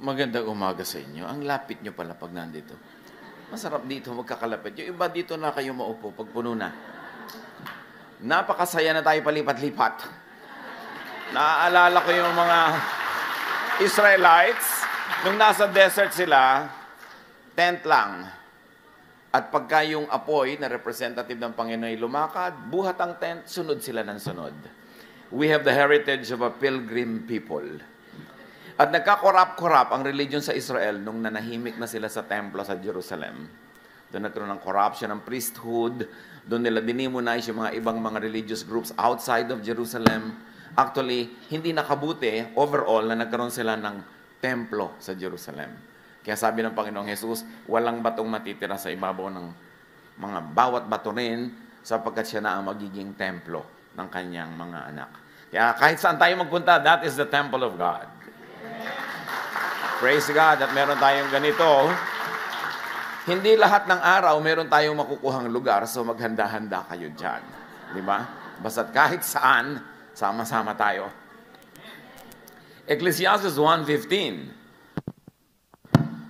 Magandang umaga sa inyo. Ang lapit nyo pala pag nandito. Masarap dito, magkakalapit. Yung iba dito na kayo maupo pag puno na. Napakasaya na tayo palipat-lipat. Naaalala ko yung mga Israelites, nung nasa desert sila, tent lang. At pagka yung apoy na representative ng Panginoon ay lumakad, buhat ang tent, sunod sila ng sunod. We have the heritage of a pilgrim people. At nagka-corrupt ang religion sa Israel nung nanahimik na sila sa templo sa Jerusalem. Doon nagkaroon ng corruption ng priesthood. Doon nila dinimonize yung mga ibang mga religious groups outside of Jerusalem. Actually, hindi nakabuti overall na nagkaroon sila ng templo sa Jerusalem. Kaya sabi ng Panginoong Jesus, walang batong matitira sa ibabaw ng mga bawat bato rin sapagkat siya na ang magiging templo ng kanyang mga anak. Kaya kahit saan tayo magpunta, that is the temple of God. Praise God at meron tayong ganito. Hindi lahat ng araw meron tayong makukuhang lugar, so maghanda-handa kayo dyan. Di ba? Basta't kahit saan, sama-sama tayo. Ecclesiastes 1:15.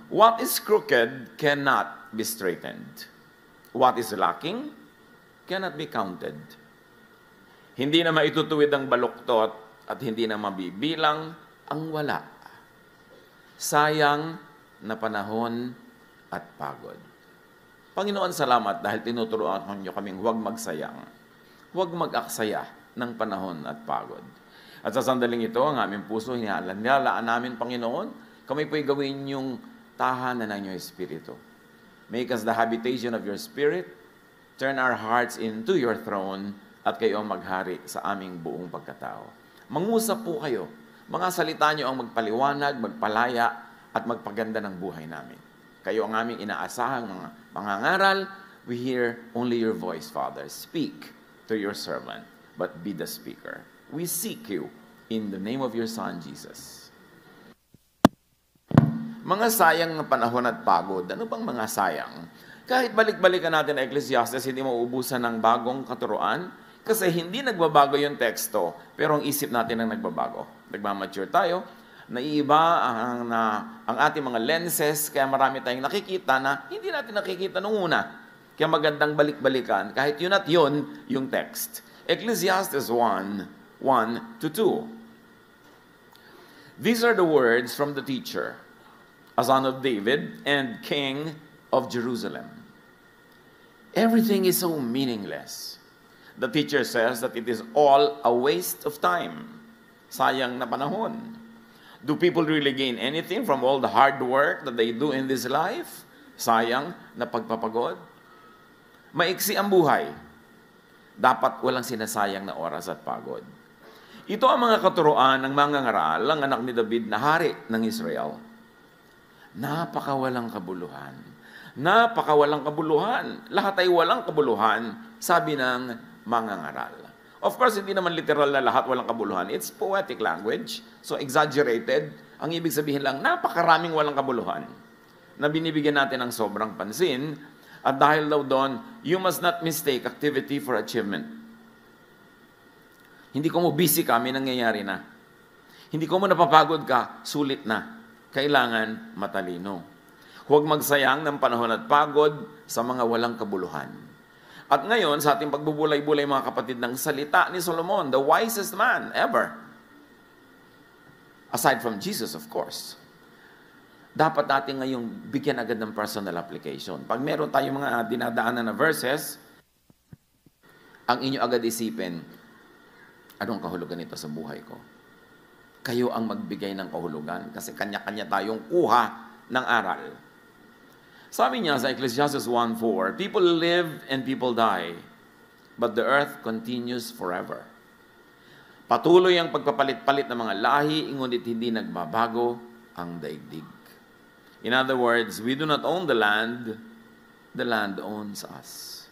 What is crooked cannot be straightened. What is lacking cannot be counted. Hindi na maitutuwid ang baluktot at hindi na mabibilang ang wala. Sayang na panahon at pagod. Panginoon, salamat dahil tinuturuan niyo kaming huwag magsayang, huwag mag-aksaya ng panahon at pagod. At sa sandaling ito, ang aming puso, hinihalaan namin, Panginoon, kami po'y gawin yung tahanan ng iyong Espiritu. Make us the habitation of your Spirit, turn our hearts into your throne, at kayo ang maghari sa aming buong pagkatao. Mangusap po kayo. Mga salita niyo ang magpaliwanag, magpalaya, at magpaganda ng buhay namin. Kayo ang aming inaasahang mga mangangaral. We hear only your voice, Father. Speak to your servant, but be the speaker. We seek you in the name of your Son, Jesus. Mga sayang na panahon at pagod. Ano bang mga sayang? Kahit balik-balikan natin ang Ecclesiastes, hindi mauubusan ng bagong katuruan. Kasi hindi nagbabago yung teksto, pero ang isip natin ang nagbabago. Nagmamature tayo, naiiba ang ating mga lenses, kaya marami tayong nakikita na hindi natin nakikita nung una. Kaya magandang balik-balikan, kahit yun at yun, yung text. Ecclesiastes 1:1-2. These are the words from the teacher, a son of David and king of Jerusalem. Everything is so meaningless. The teacher says that it is all a waste of time. Sayang na panahon. Do people really gain anything from all the hard work that they do in this life? Sayang na pagpapagod. Maiksi ang buhay. Dapat walang sinasayang na oras at pagod. Ito ang mga katuruan ng mga ngaral, ang anak ni David na hari ng Israel. Napakawalang kabuluhan. Napakawalang kabuluhan. Lahat ay walang kabuluhan, sabi ng mga ngaral. Of course, hindi naman literal na lahat walang kabuluhan. It's poetic language, so exaggerated. Ang ibig sabihin lang, napakaraming walang kabuluhan na binibigyan natin ng sobrang pansin. At dahil daw doon, you must not mistake activity for achievement. Hindi ko mo busy ka, may nangyayari na. Hindi ko mo napapagod ka, sulit na. Kailangan matalino. Huwag magsayang ng panahon at pagod sa mga walang kabuluhan. At ngayon, sa ating pagbubulay-bulay mga kapatid ng salita ni Solomon, the wisest man ever, aside from Jesus, of course, dapat natin ngayong bigyan agad ng personal application. Pag meron tayong mga dinadaanan na verses, ang inyo agad isipin, anong kahulugan nito sa buhay ko? Kayo ang magbigay ng kahulugan kasi kanya-kanya tayong kuha ng aral. Sabi niya sa Ecclesiastes 1:4, people live and people die, but the earth continues forever. Patuloy ang pagpapalit-palit ng mga lahi, ngunit hindi nagbabago ang daigdig. In other words, we do not own the land owns us.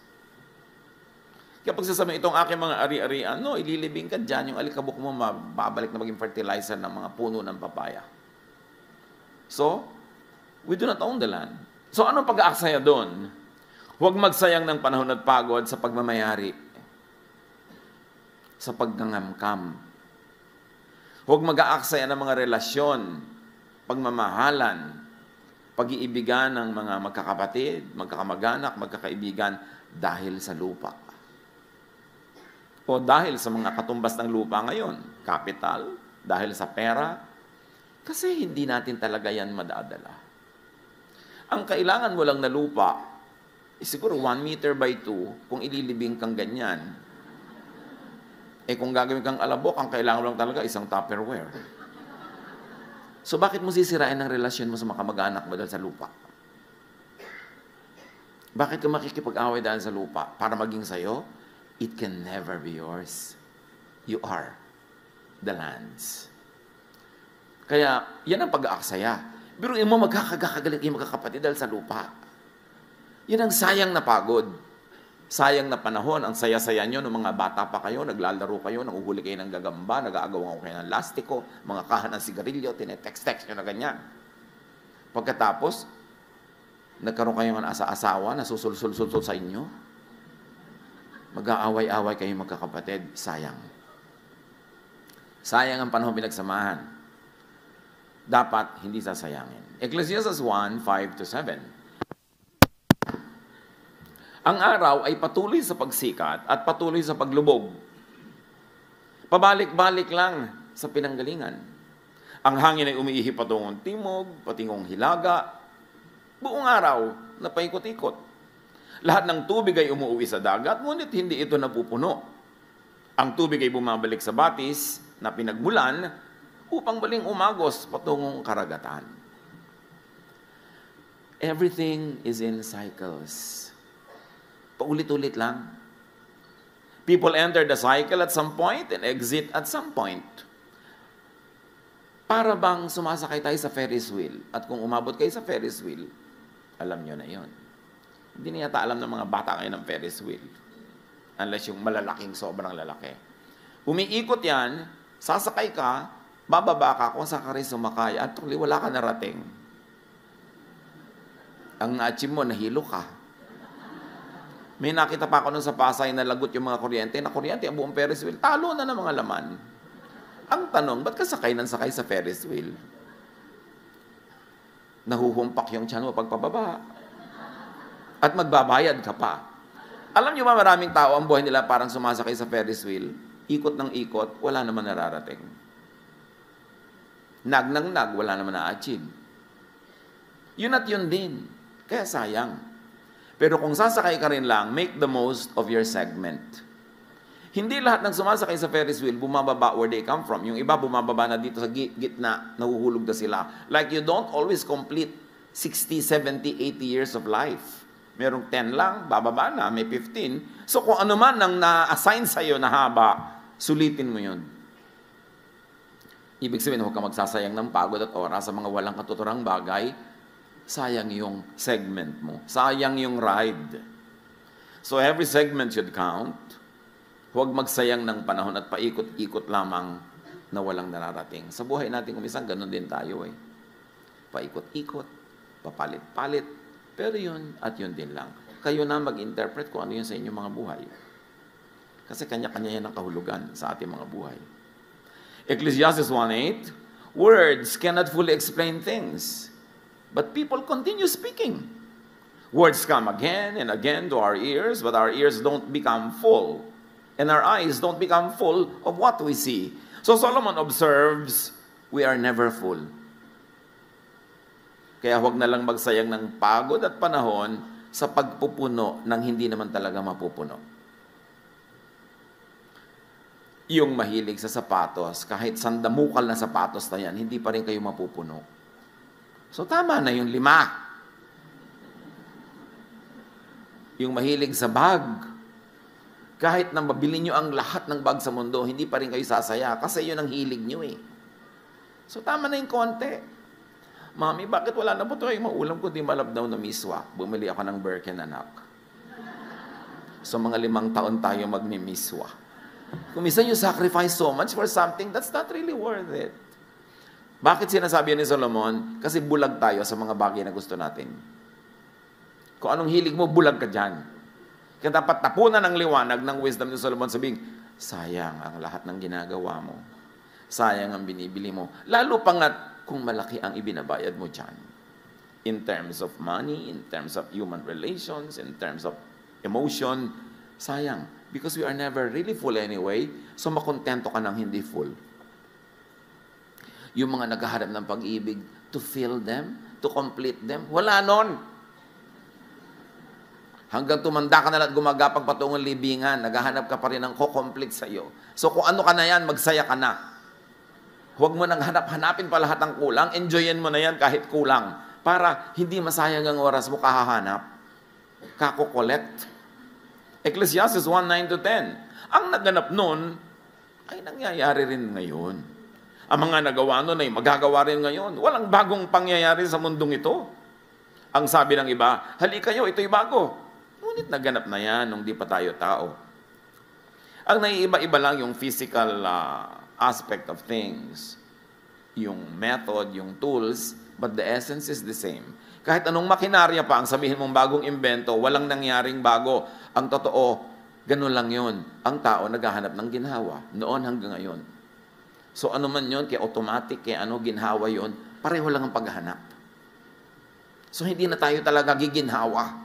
Kaya pag sasabihin itong aking mga ari-arian, no, ililibing ka dyan, yung alikabok mo mababalik na maging fertilizer ng mga puno ng papaya. So, we do not own the land. So, anong pag-aaksaya doon? Huwag magsayang ng panahon at pagod sa pagmamayari, sa pagngangamkam. Huwag mag-aaksaya ng mga relasyon, pagmamahalan, pag-iibigan ng mga magkakapatid, magkakamag-anak, magkakaibigan dahil sa lupa. O dahil sa mga katumbas ng lupa ngayon, capital, dahil sa pera, kasi hindi natin talaga yan madadala. Ang kailangan mo lang na lupa, siguro 1 meter by 2, kung ililibing kang ganyan. Kung gagawin kang alabok, ang kailangan mo lang talaga isang Tupperware. So bakit mo sisirain ang relasyon mo sa mga kamag-anak mo dahil sa lupa? Bakit ka makikipag-away dahil sa lupa? Para maging sayo? It can never be yours. You are the lands. Kaya, yan ang pag-aaksaya. Pero mo magkakagalit kayo magkakapatid dahil sa lupa. Yan ang sayang na pagod. Sayang na panahon, ang saya-saya nyo nung mga bata pa kayo, naglalaro kayo, nanguhuli kayo ng gagamba, nag-aagawan kayo ng lastiko, mga kahan ng sigarilyo, tinetext-text nyo na ganyan. Pagkatapos, nagkaroon kayo ng asa-asawa na susul-sul-sul sa inyo, mag-aaway-away kayo magkakapatid, sayang. Sayang ang panahon pinagsamahan. Dapat hindi sasayangin. Ecclesiastes 1:5-7. Ang araw ay patuloy sa pagsikat at patuloy sa paglubog. Pabalik-balik lang sa pinanggalingan. Ang hangin ay umiihi patungong timog, patingong hilaga, buong araw na paikot-ikot. Lahat ng tubig ay umuuwi sa dagat, ngunit hindi ito napupuno. Ang tubig ay bumabalik sa batis na pinagmulan upang baling umagos patungong karagatan. Everything is in cycles. Paulit-ulit lang. People enter the cycle at some point and exit at some point. Para bang sumasakay tayo sa Ferris wheel. At kung umabot kayo sa Ferris wheel, alam nyo na yon. Hindi na yata alam ng mga bata kayo ng Ferris wheel. Unless yung malalaking sobrang lalaki. Umiikot yan, sasakay ka, bababa ka kung saan ka rin sumakay at tuloy wala ka narating. Ang na-achieve mo, nahilo ka. May nakita pa ako nun sa Pasay na lagot yung mga kuryente, na kuryente ang buong Ferris wheel, talo na ng mga laman. Ang tanong, ba't ka sakay ng sakay sa Ferris wheel? Nahuhumpak yung tiyan mo pagpababa. At magbabayad ka pa. Alam niyo ba maraming tao ang buhay nila parang sumasakay sa Ferris wheel? Ikot ng ikot, wala naman nararating. Nag ng nag, wala naman na-achieve. Yun at yun din. Kaya sayang. Pero kung sasakay ka rin lang, make the most of your segment. Hindi lahat ng sumasakay sa Ferris wheel bumababa where they come from. Yung iba bumababa na dito sa gitna, nahuhulog na sila. Like you don't always complete 60, 70, 80 years of life. Merong 10 lang, bababa na, may 15. So kung ano man ang na-assign sa'yo na haba, sulitin mo yun. Ibig sabihin, huwag ka magsasayang ng pagod at oras sa mga walang katuturang bagay. Sayang yung segment mo. Sayang yung ride. So every segment should count. Huwag magsayang ng panahon at paikot-ikot lamang na walang nararating. Sa buhay natin kumisang, ganun din tayo eh. Paikot-ikot, papalit-palit, pero yun at yun din lang. Kayo na mag-interpret kung ano yun sa inyong mga buhay. Kasi kanya-kanya yan ang kahulugan sa ating mga buhay. Ecclesiastes 1:8, words cannot fully explain things. But people continue speaking. Words come again and again to our ears, but our ears don't become full. And our eyes don't become full of what we see. So Solomon observes, we are never full. Kaya huwag na lang magsayang ng pagod at panahon sa pagpupuno ng hindi naman talaga mapupuno. Yung mahilig sa sapatos, kahit sandamukal na sapatos na yan, hindi pa rin kayo mapupuno. So, tama na yung 5. Yung mahilig sa bag, kahit na mabili nyo ang lahat ng bag sa mundo, hindi pa rin kayo sasaya kasi yun ang hilig nyo eh. So, tama na yung konti. Mami, bakit wala na po ito kayong maulam kundi malabdaw na miswa? Bumili ako ng Birken, anak. So, mga 5 taon tayo magmimiswa. Kung minsan you sacrifice so much for something, that's not really worth it. Bakit sinasabi ni Solomon? Kasi bulag tayo sa mga bagay na gusto natin. Kung anong hilig mo, bulag ka dyan. Kaya dapat tapunan ng liwanag ng wisdom ni Solomon, sabing, sayang ang lahat ng ginagawa mo. Sayang ang binibili mo. Lalo pa nga, kung malaki ang ibinabayad mo dyan. In terms of money, in terms of human relations, in terms of emotion, sayang. Because we are never really full anyway, so makontento ka ng hindi full. Yung mga naghahanap ng pag-ibig, to fill them, to complete them, wala nun. Hanggang tumanda ka na lang at gumagapag patungong libingan, naghahanap ka pa rin ng ko-complete sa'yo. So kung ano ka na yan, magsaya ka na. Huwag mo nang hanapin pa lahat ng kulang, enjoyin mo na yan kahit kulang. Para hindi masayang ang oras mo kahahanap. Kako-collect. Ecclesiastes 1:9-10. Ang naganap nun, ay nangyayari rin ngayon. Ang mga nagawa nun ay magagawa rin ngayon. Walang bagong pangyayari sa mundong ito. Ang sabi ng iba, halika kayo, ito'y bago. Ngunit naganap na yan nung di pa tayo tao. Ang naiiba-iba lang yung physical aspect of things. Yung method, yung tools, but the essence is the same. Kahit anong makinarya pa ang sabihin mong bagong imbento, walang nangyaring bago. Ang totoo, ganun lang yun. Ang tao naghahanap ng ginhawa, noon hanggang ngayon. So ano man yun, kaya automatic, kaya ano, ginhawa yun, pareho lang ang paghahanap. So hindi na tayo talaga giginhawa.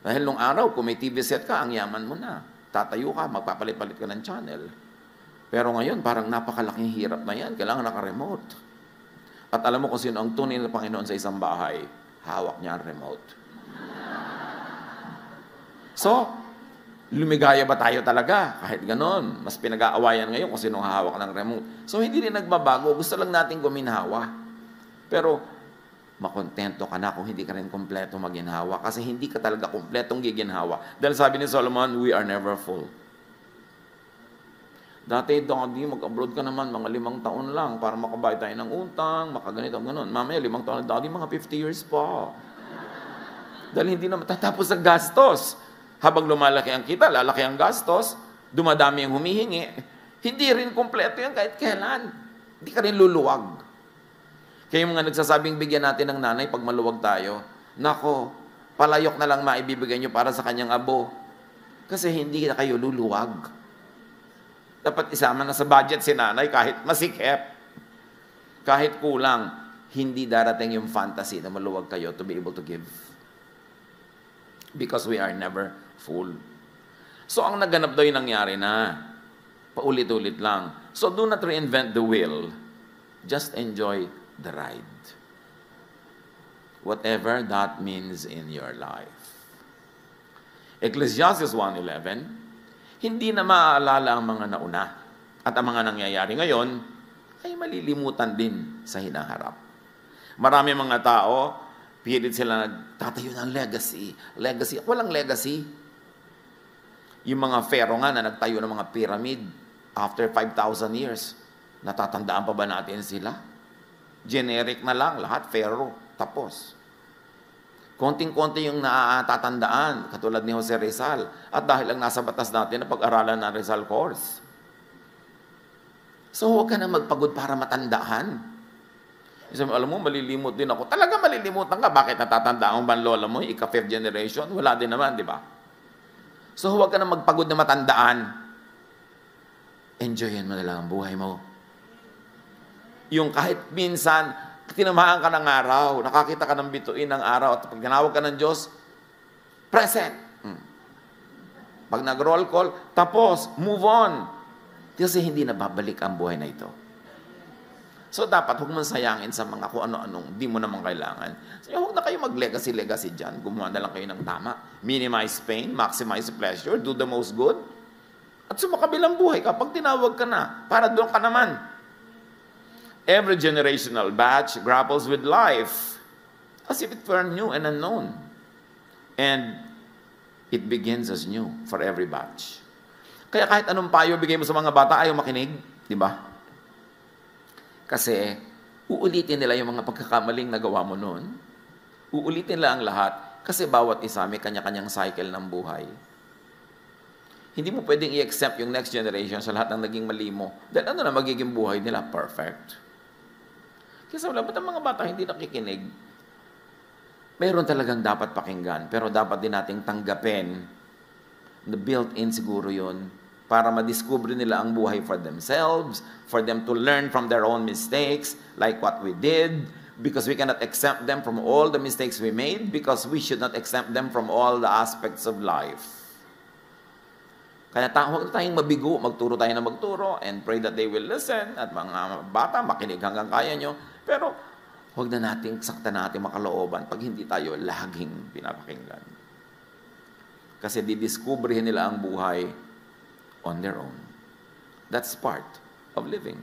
Dahil nung araw, kung may TV set ka, ang yaman mo na. Tatayo ka, magpapalit-palit ka ng channel. Pero ngayon, parang napakalaking hirap na yan. Kailangan naka-remote. At alam mo kung sino ang tunay na Panginoon sa isang bahay, hawak niya ang remote. So, lumigaya ba tayo talaga? Kahit ganon, mas pinag-aawayan ngayon kung sino ang hawak ng remote. So, hindi rin nagbabago. Gusto lang natin guminhawa. Pero, makontento ka na kung hindi ka rin kompleto maginhawa. Kasi hindi ka talaga kompletong giginhawa. Dahil sabi ni Solomon, we are never full. Dati, Daddy, mag-abroad ka naman, mga 5 taon lang para makabayad tayo ng utang, makaganito, gano'n. Mamaya, 5 taon, Daddy, mga 50 years pa. Dahil hindi na matatapos ang gastos. Habang lumalaki ang kita, lalaki ang gastos, dumadami ang humihingi. Hindi rin kompleto yan kahit kailan. Hindi ka rin luluwag. Kaya yung mga nagsasabing bigyan natin ng nanay pag maluwag tayo, nako, palayok na lang maibibigay nyo para sa kanyang abo. Kasi hindi na kayo luluwag. Dapat isama na sa budget si nanay kahit masikip. Kahit kulang, hindi darating yung fantasy na maluwag kayo to be able to give. Because we are never full. So ang naganap daw yung nangyari na. Paulit-ulit lang. So do not reinvent the wheel. Just enjoy the ride. Whatever that means in your life. Ecclesiastes 1:11, hindi na maaalala ang mga nauna at ang mga nangyayari ngayon ay malilimutan din sa hinaharap. Marami mga tao, pilit sila nagtatayo ng legacy. Legacy. Walang legacy. Yung mga pharaoh nga na nagtayo ng mga pyramid after 5,000 years, natatandaan pa ba natin sila? Generic na lang, lahat pharaoh. Tapos. Konting-konti yung natatandaan, katulad ni Jose Rizal. At dahil lang nasa batas natin na pag-aralan ng Rizal course. So huwag ka na magpagod para matandaan. Sabi, alam mo, malilimot din ako. Talaga malilimutan ka. Bakit natatandaan ba ang lola mo? Ika-5th generation? Wala din naman, di ba? So huwag ka na magpagod na matandaan. Enjoyin mo na lang ang buhay mo. Yung kahit minsan, tinamaan ka ng araw, nakakita ka ng bituin ng araw, at pag tinawag ka ng Diyos, present. Pag nag-roll call, tapos, move on. Kasi hindi na babalik ang buhay na ito. So, dapat huwag mong sayangin sa mga kung ano-anong di mo naman kailangan. So, huwag na kayo mag-legacy dyan. Gumawa na lang kayo ng tama. Minimize pain, maximize pleasure, do the most good. At sumakabilang buhay ka, pag tinawag ka na, para doon ka naman. Every generational batch grapples with life as if it were new and unknown. And it begins as new for every batch. Kaya kahit anong payo bigay mo sa mga bata, ayaw makinig. Di ba? Kasi uulitin nila yung mga pagkakamaling nagawa mo noon. Uulitin nila ang lahat kasi bawat isa may kanya-kanyang cycle ng buhay. Hindi mo pwedeng i-accept yung next generation sa lahat ng naging mali mo. Dahil ano na magiging buhay nila? Perfect. Kasi wala, ba't ang mga bata hindi nakikinig? Meron talagang dapat pakinggan, pero dapat din nating tanggapin na built-in siguro yun para madiscover nila ang buhay for themselves, for them to learn from their own mistakes, like what we did, because we cannot exempt them from all the mistakes we made, because we should not exempt them from all the aspects of life. Kaya huwag tayong mabigo, magturo tayo na magturo, and pray that they will listen, at mga bata, makinig hanggang kaya nyo, pero huwag na nating sakta natin makalooban pag hindi tayo laging pinapakinggan. Kasi didiskubrihin nila ang buhay on their own. That's part of living.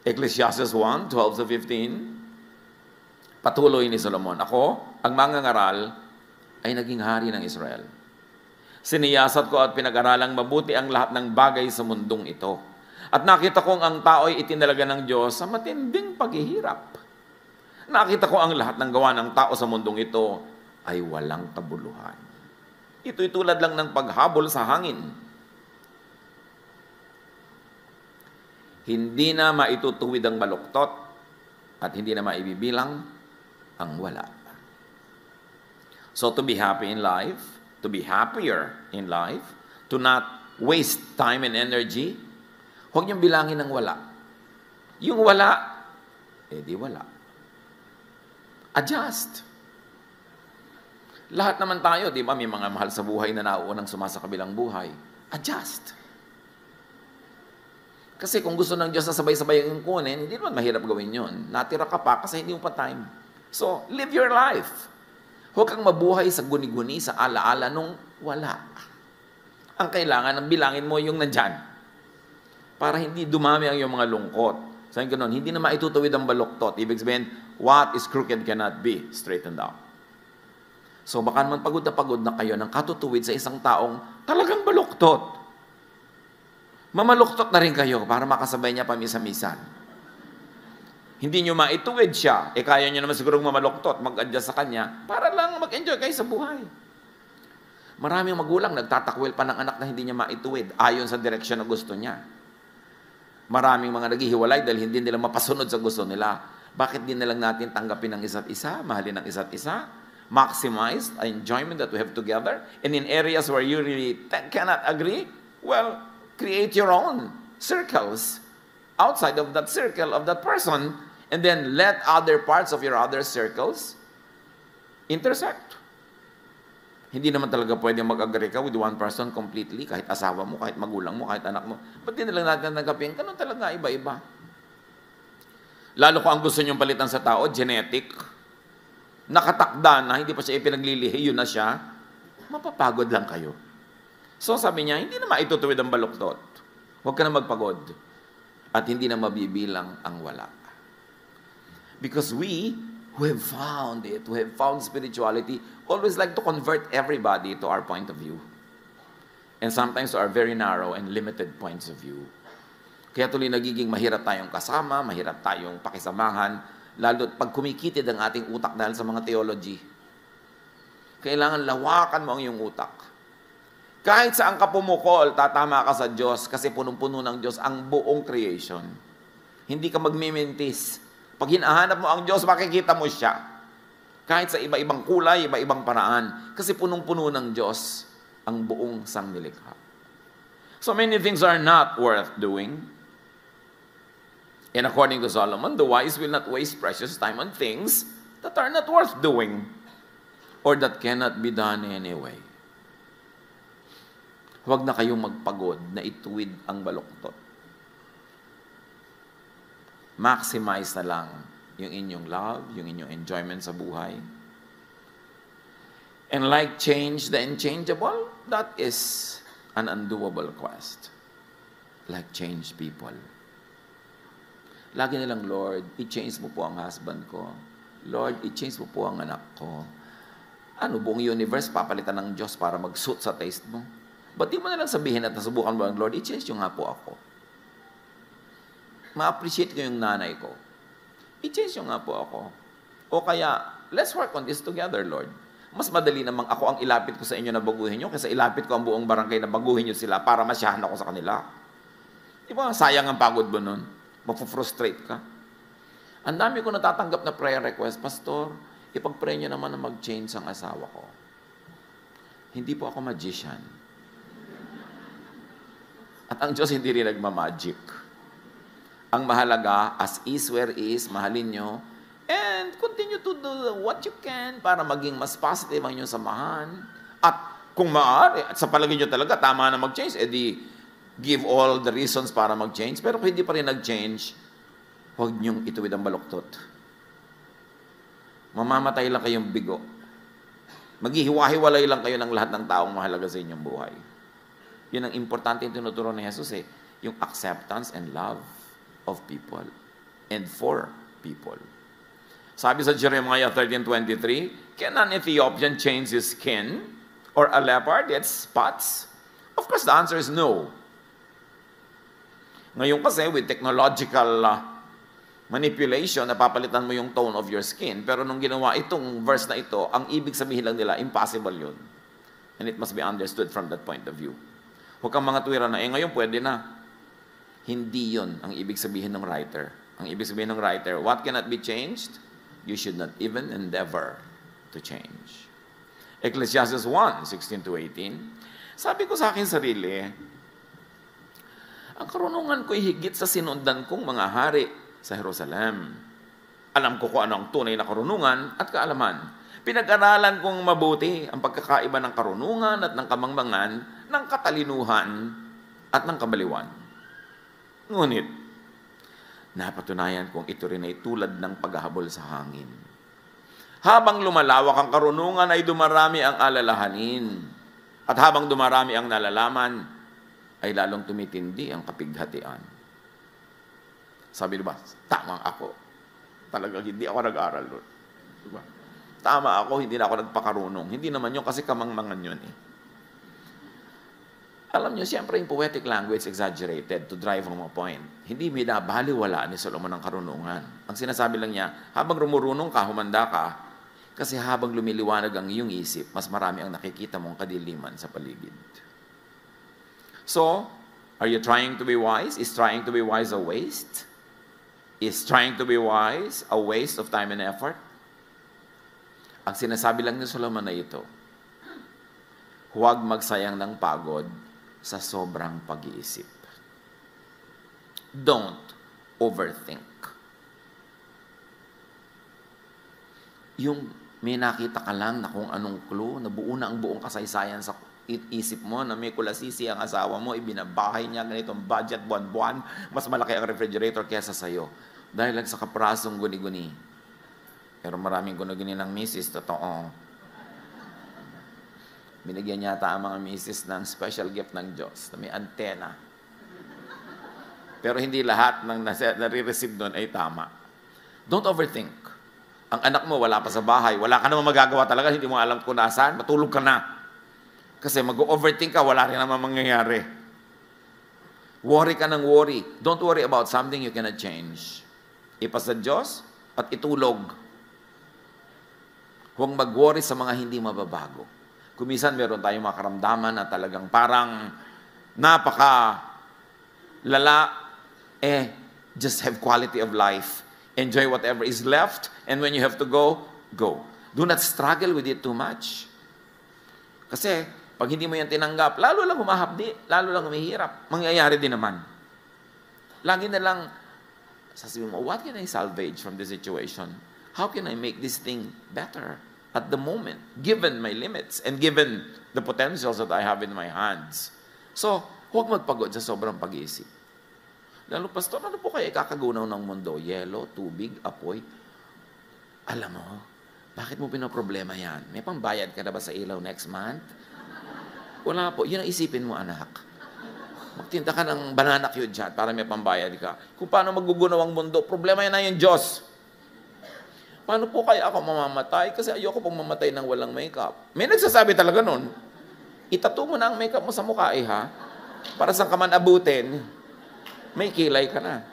Ecclesiastes 1:12-15, patuloy ni Solomon, ako, ang mangangaral, ay naging hari ng Israel. Siniyasat ko at pinag-aralang mabuti ang lahat ng bagay sa mundong ito. At nakita kong ang tao'y itinalaga ng Diyos sa matinding paghihirap. Nakita ko ang lahat ng gawa ng tao sa mundong ito ay walang kabuluhan. Ito'y tulad lang ng paghabol sa hangin. Hindi na maitutuwid ang baluktot at hindi na maibibilang ang wala. So to be happy in life, to be happier in life, to not waste time and energy, huwag niyong bilangin ng wala. Yung wala, di wala. Adjust. Lahat naman tayo, di ba, may mga mahal sa buhay na nauunang sumasa kabilang buhay. Adjust. Kasi kung gusto ng Diyos na sabay-sabay yung kunin, hindi naman mahirap gawin yun. Natira ka pa kasi hindi mo pa time. So, live your life. Huwag kang mabuhay sa guni-guni, sa ala-ala nung wala. Ang kailangan, ang bilangin mo yung nandyan. Para hindi dumami ang iyong mga lungkot. Sabi ko nun, hindi na maitutuwid ang baluktot. Ibig sabihin, what is crooked cannot be straightened out. So baka naman pagod na kayo ng katutuwid sa isang taong talagang baluktot. Mamaluktot na rin kayo para makasabay niya pamisa-misan. Hindi nyo maituwid siya, kaya nyo naman sigurong mamaluktot, mag-adjust sa kanya, para lang mag-enjoy kayo sa buhay. Maraming magulang nagtatakwil pa ng anak na hindi niya maituwid ayon sa direksyon na gusto niya. Maraming mga naghihiwalay dahil hindi nila mapasunod sa gusto nila. Bakit din na lang natin tanggapin ang isa't isa, mahalin ang isa't isa, maximize the enjoyment that we have together, and in areas where you really cannot agree, well, create your own circles outside of that circle of that person, and then let other parts of your other circles intersect. Hindi naman talaga pwedeng mag-agree ka with one person completely, kahit asawa mo, kahit magulang mo, kahit anak mo. Ba't din na lang natin tanggapin? Ganun talaga, iba-iba. Lalo kung ang gusto nyong palitan sa tao, genetic, nakatakda na, hindi pa siya ipinaglilihi, yun na siya, mapapagod lang kayo. So sabi niya, hindi na maitutuwid ang baluktot. Huwag ka na magpagod. At hindi na mabibilang ang wala. Because we who have found it, who have found spirituality, always like to convert everybody to our point of view. And sometimes to our very narrow and limited points of view. Kaya tuloy nagiging mahirap tayong kasama, mahirap tayong pakisamahan, lalo pag kumikitid ang ating utak dahil sa mga theology. Kailangan lawakan mo ang iyong utak. Kahit saan ka pumukol, tatama ka sa Diyos kasi punong-puno ng Diyos ang buong creation. Hindi ka magmimintis. Pag hinahanap mo ang Diyos, makikita mo siya. Kahit sa iba-ibang kulay, iba-ibang paraan. Kasi punong-puno ng Diyos ang buong sangnilikha. So many things are not worth doing. And according to Solomon, the wise will not waste precious time on things that are not worth doing or that cannot be done anyway. Huwag na kayong magpagod na ituwid ang baluktot. Maximize na lang yung inyong love, yung inyong enjoyment sa buhay. And like change the unchangeable, that is an undoable quest. Like change people. Lagi nilang, Lord, i-change mo po ang husband ko. Lord, i-change mo po ang anak ko. Ano, buong universe papalitan ng Diyos para mag-suit sa taste mo? Ba't di mo nalang sabihin at nasubukan mo ang Lord, i-change nyo nga po ako. Ma-appreciate ko yung nanay ko. I-change nyo nga po ako. O kaya, let's work on this together, Lord. Mas madali namang ako ang ilapit ko sa inyo na baguhin nyo kaysa ilapit ko ang buong barangay na baguhin nyo sila para masyahan ako sa kanila. Di ba, sayang ang pagod mo nun. Mapufrustrate ka. Ang dami ko natatanggap na prayer request, Pastor, ipag-pray nyo naman na mag-change ang asawa ko. Hindi po ako magician. At ang Diyos hindi rin nagmamagic. Ang mahalaga, as is where is, mahalin nyo, and continue to do what you can para maging mas positive ang inyong samahan. At kung maaari, at sa palagay nyo talaga, tama na mag-change, edi give all the reasons para mag-change. Pero kung hindi pa rin nag-change, huwag nyong ituwid ang baluktot. Mamamatay lang kayong bigo. Maghihiwa-hiwalay lang kayo ng lahat ng taong mahalaga sa inyong buhay. Yun ang importante yung tinuturo ni Jesus yung acceptance and love of people and for people. Sabi sa Jeremiah 13:23, can an Ethiopian change his skin or a leopard get spots? Of course, the answer is no. Ngayon kasi, with technological manipulation, napapalitan mo yung tone of your skin. Pero nung ginawa itong verse na ito, ang ibig sabihin lang nila, impossible yun. And it must be understood from that point of view. Huwag kang mga tuwira na, ngayon pwede na. Hindi yun ang ibig sabihin ng writer. Ang ibig sabihin ng writer, what cannot be changed? You should not even endeavor to change. Ecclesiastes 1:16-18, sabi ko sa akin sarili, ang karunungan ko'y higit sa sinundan kong mga hari sa Jerusalem. Alam ko kung ano ang tunay na karunungan at kaalaman. Pinag-aralan kong mabuti ang pagkakaiba ng karunungan at ng kamangmangan, ng katalinuhan at ng kabaliwan. Ngunit, napatunayan kong ito rin ay tulad ng paghahabol sa hangin. Habang lumalawak ang karunungan ay dumarami ang alalahanin. At habang dumarami ang nalalaman, ay lalong tumitindi ang kapighatian. Sabi diba, tama ako. Talagang hindi ako nag-aral doon. Diba? Tama ako, hindi na ako nagpakarunong. Hindi naman yun kasi kamangmangan yun eh. Alam nyo, siyempre yung poetic language exaggerated to drive home a point. Hindi binabaliwala ni Solomon ang karunungan. Ang sinasabi lang niya, habang rumurunong ka, humanda ka, kasi habang lumiliwanag ang iyong isip, mas marami ang nakikita mong kadiliman sa paligid. So, are you trying to be wise? Is trying to be wise a waste? Is trying to be wise a waste of time and effort? Ang sinasabi lang ni Solomon na ito, huwag magsayang ng pagod sa sobrang pag-iisip. Don't overthink. Yung may nakita ka lang na kung anong clue, nabuo na ang buong kasaysayan sa isip mo na may kulasisi ang asawa mo, ibinabahay niya ganitong budget buwan-buwan, mas malaki ang refrigerator kaysa sa'yo. Dahil lang sa kaprasong guni-guni. Pero maraming guni-guni ng misis, totoo. Binigyan yata ang mga misis ng special gift ng Diyos na may antena. Pero hindi lahat ng nare-receive doon ay tama. Don't overthink. Ang anak mo wala pa sa bahay, wala ka naman magagawa talaga, hindi mo alam kung nasaan, matulog ka na. Kasi mag-overthink ka, wala rin naman mangyayari. Worry ka ng worry. Don't worry about something you cannot change. Ipasa Diyos at itulog. Huwag mag-worry sa mga hindi mababago. Kumisan meron tayong mga karamdaman na talagang parang napaka-lala, just have quality of life. Enjoy whatever is left, and when you have to go, go. Do not struggle with it too much. Kasi, pag hindi mo yan tinanggap, lalo lang humahapdi, lalo lang humihirap, mangyayari din naman. Lagi na lang, sasabihin mo, what can I salvage from this situation? How can I make this thing better at the moment, given my limits and given the potentials that I have in my hands? So, huwag magpagod sa sobrang pag-iisip. Lalo, Pastor, ano po kayo ikakagunaw ng mundo? Yelo, tubig, apoy. Alam mo, bakit mo pinoproblema yan? May pambayad ka na ba sa ilaw next month? Wala po. Yun ang isipin mo, anak. Magtinda ka ng banana cue dyan para may pambayad ka. Kung paano magugunaw ang mundo, problema yan na yung Diyos. Paano po kaya ako mamamatay? Kasi ayoko pong mamatay ng walang makeup. May nagsasabi talaga nun, itattoo mo na ang makeup mo sa mukha ha? Para saan ka man abutin, may kilay ka na.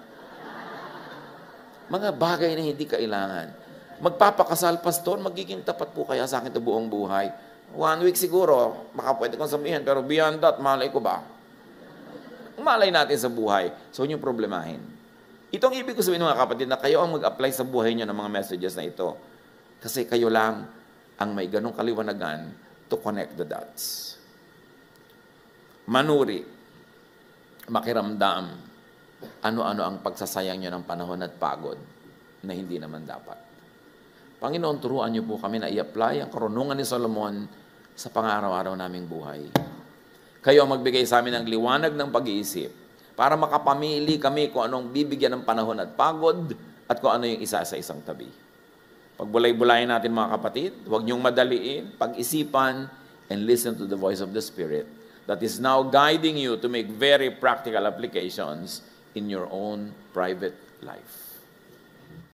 Mga bagay na hindi kailangan. Magpapakasal, Pastor, magiging tapat po kaya sa akin ito buong buhay. 1 week siguro, baka pwede kong sabihin, pero beyond that, malay ko ba? Malay natin sa buhay. So, yung problemahin. Itong ibig ko sabihin mga kapatid na kayo ang mag-apply sa buhay nyo ng mga messages na ito. Kasi kayo lang ang may ganong kaliwanagan to connect the dots. Manuri. makiramdam ano-ano ang pagsasayang nyo ng panahon at pagod na hindi naman dapat. Panginoon, turuan niyo po kami na i-apply ang karunungan ni Solomon sa pang-araw-araw naming buhay. Kayo ang magbigay sa amin ng liwanag ng pag-iisip para makapamili kami kung anong bibigyan ng panahon at pagod at kung ano yung isa sa isang tabi. Pagbulay-bulayin natin mga kapatid, huwag niyong madaliin, pag-isipan, and listen to the voice of the Spirit that is now guiding you to make very practical applications in your own private life.